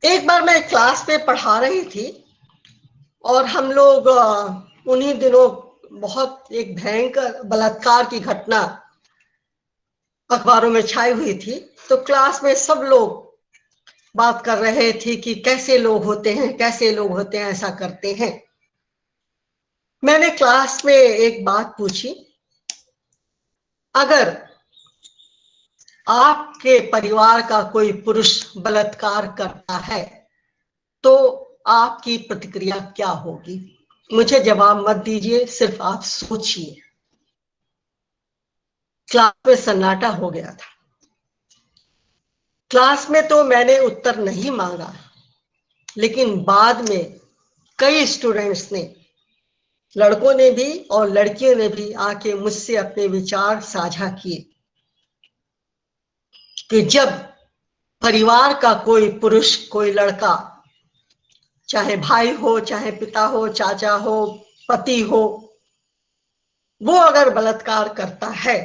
एक बार मैं क्लास में पढ़ा रही थी और हम लोग उन्हीं दिनों बहुत एक भयंकर बलात्कार की घटना अखबारों में छाई हुई थी। तो क्लास में सब लोग बात कर रहे थे कि कैसे लोग होते हैं, कैसे लोग होते हैं, ऐसा करते हैं। मैंने क्लास में एक बात पूछी, अगर आपके परिवार का कोई पुरुष बलात्कार करता है तो आपकी प्रतिक्रिया क्या होगी? मुझे जवाब मत दीजिए, सिर्फ आप सोचिए। क्लास में सन्नाटा हो गया था। क्लास में तो मैंने उत्तर नहीं मांगा, लेकिन बाद में कई स्टूडेंट्स ने, लड़कों ने भी और लड़कियों ने भी आके मुझसे अपने विचार साझा किए कि जब परिवार का कोई पुरुष, कोई लड़का, चाहे भाई हो, चाहे पिता हो, चाचा हो, पति हो, वो अगर बलात्कार करता है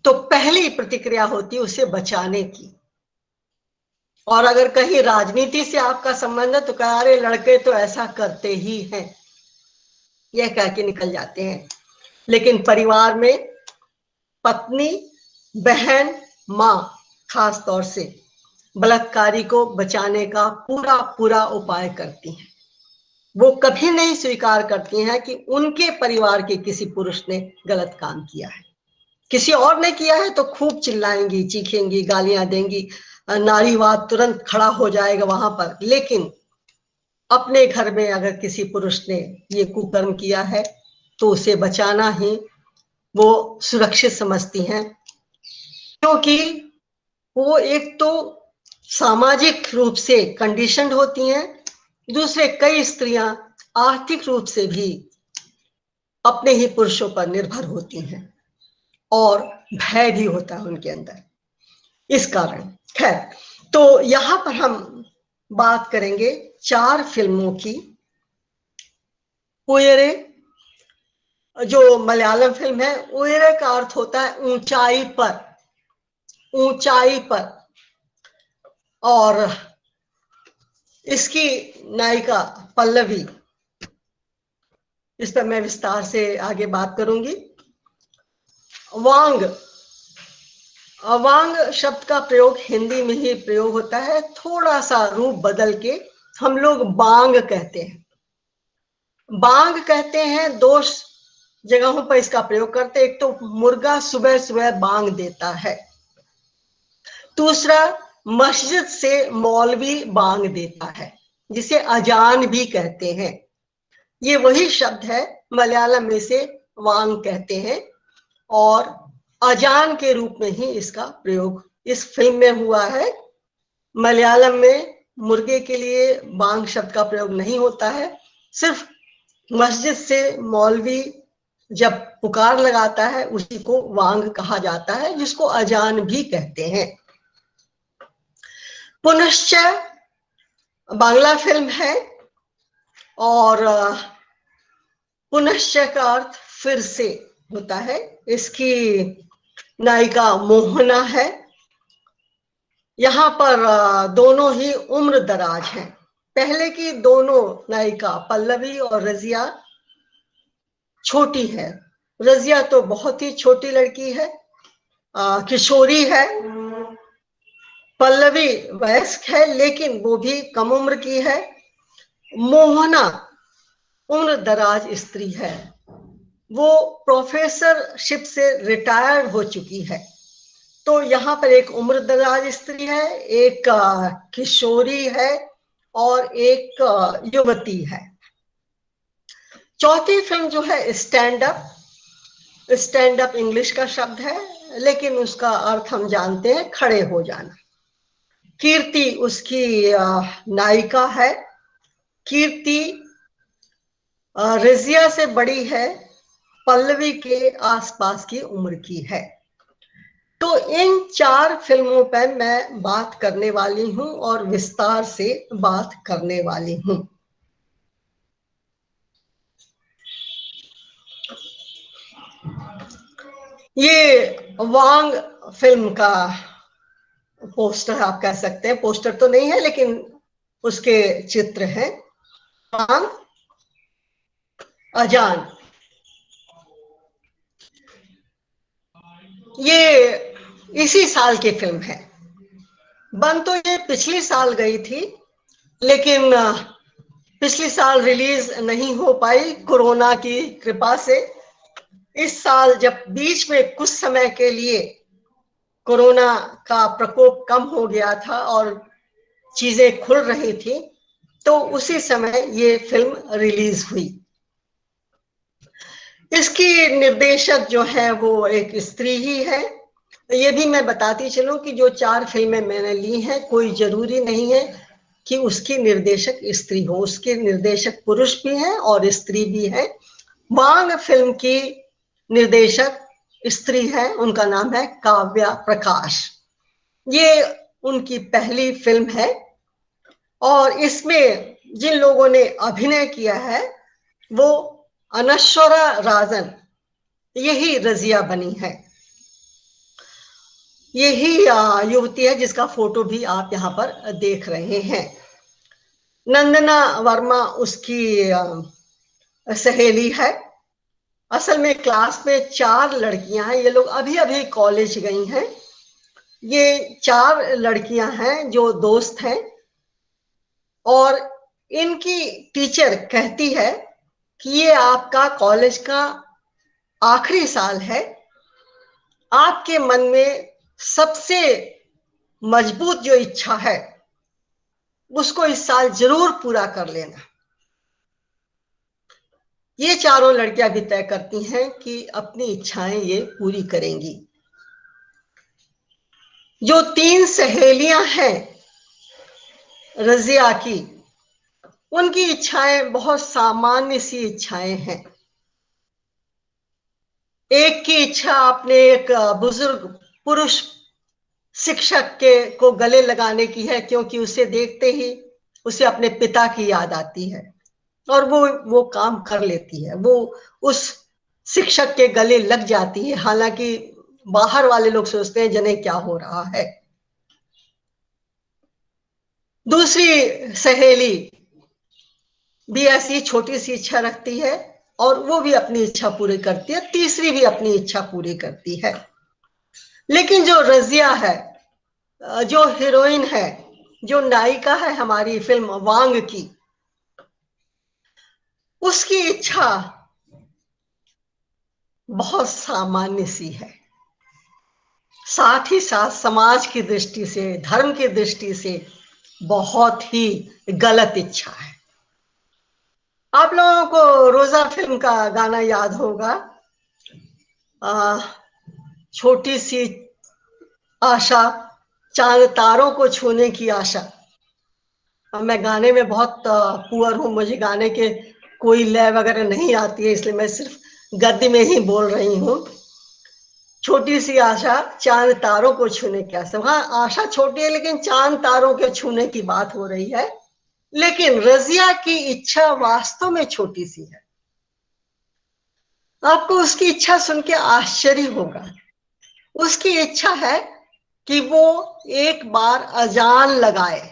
तो पहली प्रतिक्रिया होती है उसे बचाने की। और अगर कहीं राजनीति से आपका संबंध है तो कह, अरे लड़के तो ऐसा करते ही हैं, यह कह के निकल जाते हैं। लेकिन परिवार में पत्नी, बहन, माँ खास तौर से बलात्कारी को बचाने का पूरा पूरा उपाय करती हैं। वो कभी नहीं स्वीकार करती हैं कि उनके परिवार के किसी पुरुष ने गलत काम किया है। किसी और ने किया है तो खूब चिल्लाएंगी, चीखेंगी, गालियां देंगी, नारीवाद तुरंत खड़ा हो जाएगा वहां पर। लेकिन अपने घर में अगर किसी पुरुष ने ये कुकर्म किया है तो उसे बचाना ही वो सुरक्षित समझती हैं, क्योंकि वो एक तो सामाजिक रूप से कंडीशनड होती हैं, दूसरे कई स्त्रियां आर्थिक रूप से भी अपने ही पुरुषों पर निर्भर होती हैं और भय भी होता है उनके अंदर इस कारण। खैर, तो यहां पर हम बात करेंगे 4 फिल्मों की। उयरे जो मलयालम फिल्म है, उयरे का अर्थ होता है ऊंचाई पर, ऊंचाई पर। और इसकी नायिका पल्लवी, इस पर मैं विस्तार से आगे बात करूंगी। वांग, वांग शब्द का प्रयोग हिंदी में ही प्रयोग होता है, थोड़ा सा रूप बदल के हम लोग बांग कहते हैं। बांग कहते हैं, 2 जगहों पर इसका प्रयोग करते हैं। एक तो मुर्गा सुबह सुबह बांग देता है, दूसरा मस्जिद से मौलवी बांग देता है, जिसे अजान भी कहते हैं। ये वही शब्द है, मलयालम में से वांग कहते हैं, और अजान के रूप में ही इसका प्रयोग इस फिल्म में हुआ है। मलयालम में मुर्गे के लिए बांग शब्द का प्रयोग नहीं होता है, सिर्फ मस्जिद से मौलवी जब पुकार लगाता है उसी को वांग कहा जाता है, जिसको अजान भी कहते हैं। पुनश्च बांग्ला फिल्म है, और पुनश्च का अर्थ फिर से होता है। इसकी नायिका मोहना है। यहाँ पर दोनों ही उम्र दराज हैं। पहले की दोनों नायिका पल्लवी और रजिया छोटी है। रजिया तो बहुत ही छोटी लड़की है, किशोरी है। पल्लवी वयस्क है, लेकिन वो भी कम उम्र की है। मोहना उम्र दराज स्त्री है, वो प्रोफेसरशिप से रिटायर्ड हो चुकी है। तो यहाँ पर एक उम्र दराज स्त्री है, एक किशोरी है, और एक युवती है। चौथी फिल्म जो है stand up, stand up English का शब्द है, लेकिन उसका अर्थ हम जानते हैं खड़े हो जाना। कीर्ति उसकी नायिका है। कीर्ति रजिया से बड़ी है, पल्लवी के आसपास की उम्र की है। तो इन 4 फिल्मों पर मैं बात करने वाली हूं और विस्तार से बात करने वाली हूं। ये वांग फिल्म का पोस्टर आप कह सकते हैं, पोस्टर तो नहीं है लेकिन उसके चित्र हैं। वांग अजान, ये इसी साल की फिल्म है। बन तो ये पिछली साल गई थी, लेकिन पिछली साल रिलीज नहीं हो पाई कोरोना की कृपा से। इस साल जब बीच में कुछ समय के लिए कोरोना का प्रकोप कम हो गया था और चीजें खुल रही थी, तो उसी समय ये फिल्म रिलीज हुई। इसकी निर्देशक जो है वो एक स्त्री ही है। ये भी मैं बताती चलूं कि जो 4 फिल्में मैंने ली हैं, कोई जरूरी नहीं है कि उसकी निर्देशक स्त्री हो, उसके निर्देशक पुरुष भी हैं और स्त्री भी है। वांग फिल्म की निर्देशक स्त्री है, उनका नाम है काव्या प्रकाश। ये उनकी पहली फिल्म है और इसमें जिन लोगों ने अभिनय किया है वो अनश्वरा राजन, यही रजिया बनी है। यही युवती है जिसका फोटो भी आप यहाँ पर देख रहे हैं। नंदना वर्मा उसकी सहेली है। असल में क्लास में 4 लड़कियां हैं, ये लोग अभी अभी कॉलेज गई हैं। ये 4 लड़कियां हैं जो दोस्त हैं, और इनकी टीचर कहती है कि ये आपका कॉलेज का आखिरी साल है, आपके मन में सबसे मजबूत जो इच्छा है उसको इस साल जरूर पूरा कर लेना। ये चारों लड़कियां भी तय करती हैं कि अपनी इच्छाएं ये पूरी करेंगी। जो 3 सहेलियां हैं रजिया की, उनकी इच्छाएं बहुत सामान्य सी इच्छाएं हैं। एक की इच्छा अपने एक बुजुर्ग पुरुष शिक्षक के को गले लगाने की है, क्योंकि उसे देखते ही उसे अपने पिता की याद आती है और वो काम कर लेती है। वो उस शिक्षक के गले लग जाती है, हालांकि बाहर वाले लोग सोचते हैं जने क्या हो रहा है। दूसरी सहेली भी ऐसी छोटी सी इच्छा रखती है और वो भी अपनी इच्छा पूरी करती है। तीसरी भी अपनी इच्छा पूरी करती है। लेकिन जो रजिया है, जो हीरोइन है, जो नायिका है हमारी फिल्म वांग की, उसकी इच्छा बहुत सामान्य सी है। साथ ही साथ समाज की दृष्टि से, धर्म की दृष्टि से बहुत ही गलत इच्छा है। आप लोगों को रोजा फिल्म का गाना याद होगा, छोटी सी आशा, चांद तारों को छूने की आशा। मैं गाने में बहुत पुअर हूं, मुझे गाने के कोई लय वगैरह नहीं आती है, इसलिए मैं सिर्फ गद्य में ही बोल रही हूँ। छोटी सी आशा, चांद तारों को छूने की आशा। हाँ, आशा छोटी है लेकिन चांद तारों के छूने की बात हो रही है। लेकिन रजिया की इच्छा वास्तव में छोटी सी है। आपको उसकी इच्छा सुन के आश्चर्य होगा। उसकी इच्छा है कि वो एक बार अजान लगाए,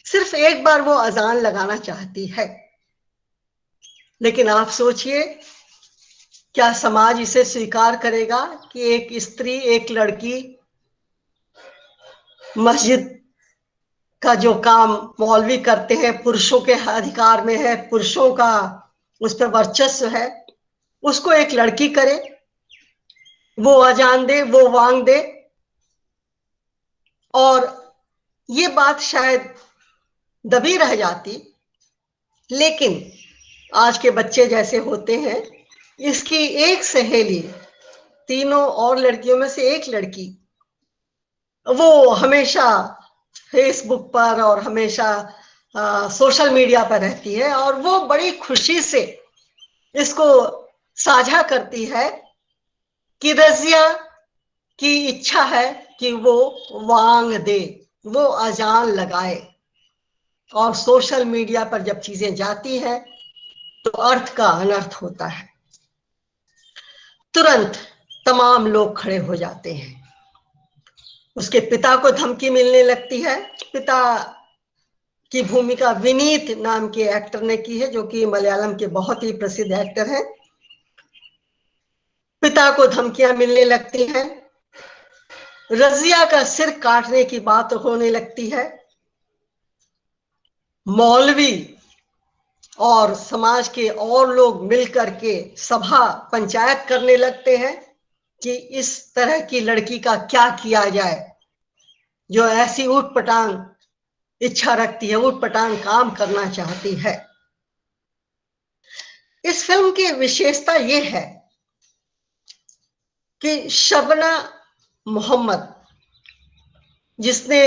सिर्फ एक बार वो अजान लगाना चाहती है। लेकिन आप सोचिए, क्या समाज इसे स्वीकार करेगा कि एक स्त्री, एक लड़की मस्जिद का जो काम मौलवी करते हैं, पुरुषों के अधिकार में है, पुरुषों का उस पर वर्चस्व है, उसको एक लड़की करे, वो अजान दे, वो वांग दे। और ये बात शायद दबी रह जाती, लेकिन आज के बच्चे जैसे होते हैं, इसकी एक सहेली, तीनों और लड़कियों में से एक लड़की, वो हमेशा फेसबुक पर और हमेशा सोशल मीडिया पर रहती है और वो बड़ी खुशी से इसको साझा करती है कि रजिया की इच्छा है कि वो वांग दे, वो अजान लगाए। और सोशल मीडिया पर जब चीजें जाती है तो अर्थ का अनर्थ होता है। तुरंत तमाम लोग खड़े हो जाते हैं। उसके पिता को धमकी मिलने लगती है। पिता की भूमिका विनीत नाम के एक्टर ने की है, जो कि मलयालम के बहुत ही प्रसिद्ध एक्टर हैं। पिता को धमकियां मिलने लगती हैं, रजिया का सिर काटने की बात होने लगती है। मौलवी और समाज के और लोग मिलकर के सभा पंचायत करने लगते हैं कि इस तरह की लड़की का क्या किया जाए जो ऐसी ऊटपटांग इच्छा रखती है, ऊटपटांग काम करना चाहती है। इस फिल्म की विशेषता यह है कि शबना मोहम्मद, जिसने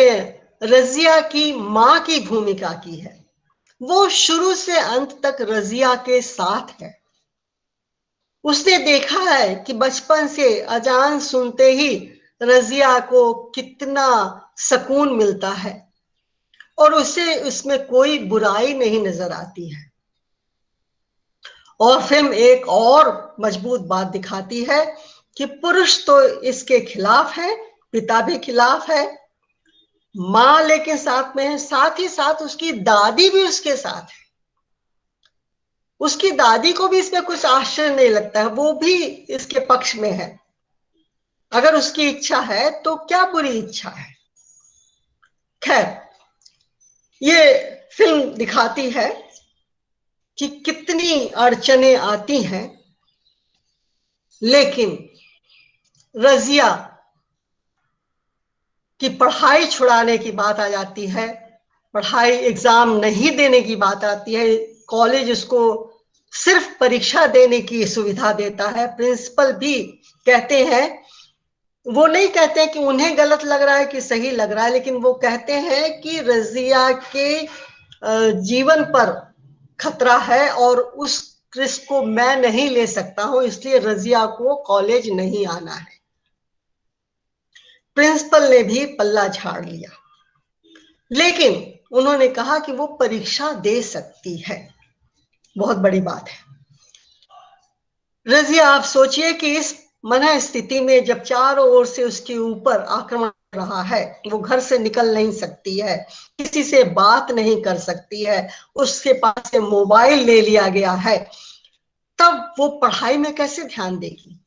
रजिया की मां की भूमिका की है, वो शुरू से अंत तक रजिया के साथ है। उसने देखा है कि बचपन से अजान सुनते ही रजिया को कितना सुकून मिलता है और उसे उसमें कोई बुराई नहीं नजर आती है। और फिल्म एक और मजबूत बात दिखाती है कि पुरुष तो इसके खिलाफ है, पिता भी खिलाफ है, मां लेकिन साथ में है, साथ ही साथ उसकी दादी भी उसके साथ है। उसकी दादी को भी इसमें कुछ आश्चर्य नहीं लगता है, वो भी इसके पक्ष में है। अगर उसकी इच्छा है तो क्या बुरी इच्छा है। खैर, ये फिल्म दिखाती है कि कितनी अड़चने आती हैं, लेकिन रजिया की पढ़ाई छुड़ाने की बात आ जाती है, पढ़ाई एग्जाम नहीं देने की बात आती है। कॉलेज उसको सिर्फ परीक्षा देने की सुविधा देता है। प्रिंसिपल भी कहते हैं, वो नहीं कहते कि उन्हें गलत लग रहा है कि सही लग रहा है, लेकिन वो कहते हैं कि रजिया के जीवन पर खतरा है और उस रिस्क को मैं नहीं ले सकता हूं, इसलिए रजिया को कॉलेज नहीं आना है। प्रिंसिपल ने भी पल्ला झाड़ लिया, लेकिन उन्होंने कहा कि वो परीक्षा दे सकती है। बहुत बड़ी बात है। रजिया, आप सोचिए कि इस मन स्थिति में जब चारों ओर से उसके ऊपर आक्रमण रहा है, वो घर से निकल नहीं सकती है, किसी से बात नहीं कर सकती है, उसके पास से मोबाइल ले लिया गया है, तब वो पढ़ाई में कैसे ध्यान देगी।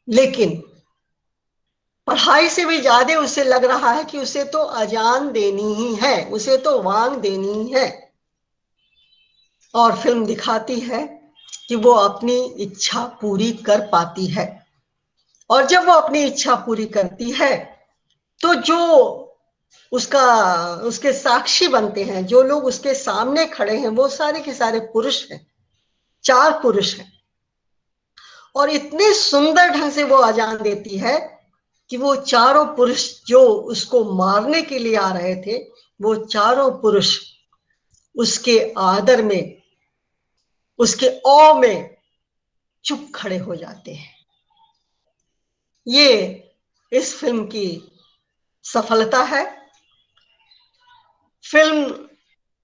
लेकिन पढ़ाई से भी ज्यादा उसे लग रहा है कि उसे तो अजान देनी ही है, उसे तो वांग देनी ही है। और फिल्म दिखाती है कि वो अपनी इच्छा पूरी कर पाती है। और जब वो अपनी इच्छा पूरी करती है तो जो उसके साक्षी बनते हैं, जो लोग उसके सामने खड़े हैं, वो सारे के सारे पुरुष हैं, 4 पुरुष हैं। और इतने सुंदर ढंग से वो अजान देती है कि वो चारों पुरुष जो उसको मारने के लिए आ रहे थे, वो चारों पुरुष उसके आदर में, उसके औ में चुप खड़े हो जाते हैं। ये इस फिल्म की सफलता है। फिल्म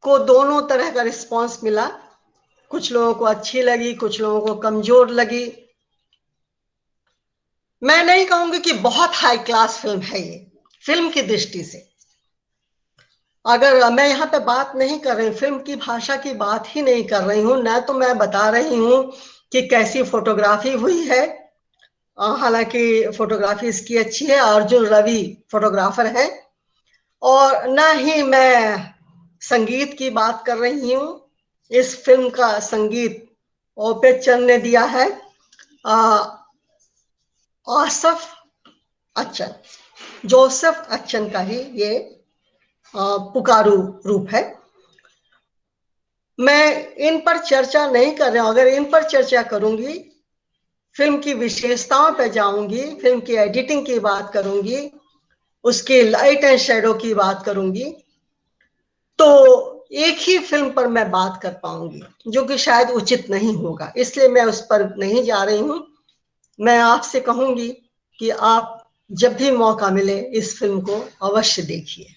को दोनों तरह का रिस्पांस मिला, कुछ लोगों को अच्छी लगी, कुछ लोगों को कमजोर लगी। मैं नहीं कहूंगी कि बहुत हाई क्लास फिल्म है ये, फिल्म की दृष्टि से। अगर मैं यहाँ पे बात नहीं कर रही, फिल्म की भाषा की बात ही नहीं कर रही हूँ, ना तो मैं बता रही हूँ कि कैसी फोटोग्राफी हुई है। हालांकि फोटोग्राफी इसकी अच्छी है, अर्जुन रवि फोटोग्राफर है। और ना ही मैं संगीत की बात कर रही हूँ। इस फिल्म का संगीत ओपे चंद ने दिया है। आसफ अच्छन, जोसेफ अच्छन का ही ये पुकारू रूप है। मैं इन पर चर्चा नहीं कर रहा हूं। अगर इन पर चर्चा करूंगी, फिल्म की विशेषताओं पर जाऊंगी, फिल्म की एडिटिंग की बात करूंगी, उसके लाइट एंड शेडो की बात करूंगी, तो एक ही फिल्म पर मैं बात कर पाऊंगी, जो कि शायद उचित नहीं होगा, इसलिए मैं उस पर नहीं जा रही हूं। मैं आपसे कहूंगी कि आप जब भी मौका मिले इस फिल्म को अवश्य देखिए।